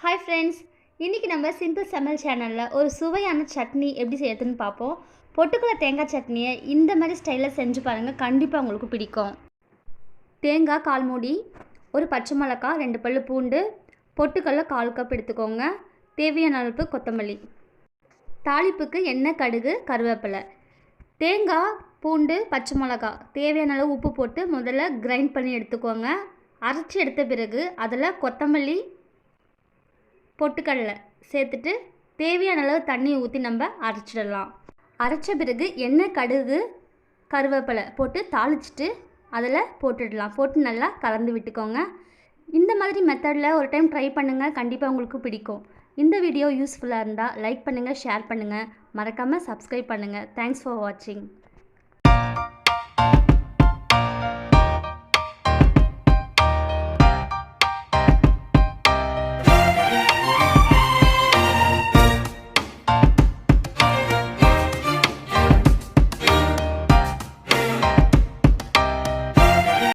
Hi friends, இன்னைக்கு நம்ம simple சமையல் சேனல்ல ஒரு சுவையான சட்னி எப்படி செய்யறதுன்னு பார்ப்போம். பொட்டுக்கடலை தேங்காய் சட்னியை இந்த மாதிரி ஸ்டைலில் செஞ்சு பாருங்கள், கண்டிப்பாக உங்களுக்கு பிடிக்கும். தேங்காய் 1/4 மூடி, ஒரு பச்சை மிளகாய், 2 பல்லு பூண்டு, பொட்டுக்கடலை 1/4 கப் எடுத்துக்கோங்க. தேவையான அளவு கொத்தமல்லி. தாளிப்புக்கு எண்ணெய், கடுகு, கருவேப்பிலை. தேங்காய், பூண்டு, பச்சை மிளகாய் தேவையான அளவு உப்பு போட்டு முதல்ல கிரைண்ட் பண்ணி எடுத்துக்கோங்க. அரைச்சி எடுத்த பிறகு அதில் கொத்தமல்லி, பொட்டுக்கடலை சேர்த்துட்டு தேவையான அளவு தண்ணி ஊற்றி நம்ம அரைச்சிடலாம். அரைச்ச பிறகு எண்ணெய், கடுகு, கருவேப்பிலை போட்டு தாளிச்சிட்டு அதில் போட்டுடலாம். போட்டு நல்லா கலந்து விட்டுக்கோங்க. இந்த மாதிரி மெத்தடில் ஒரு டைம் ட்ரை பண்ணுங்கள், கண்டிப்பாக உங்களுக்கு பிடிக்கும். இந்த வீடியோ யூஸ்ஃபுல்லாக இருந்தால் லைக் பண்ணுங்கள், ஷேர் பண்ணுங்கள், மறக்காமல் சப்ஸ்கிரைப் பண்ணுங்கள். தேங்க்ஸ் ஃபார் வாட்சிங்.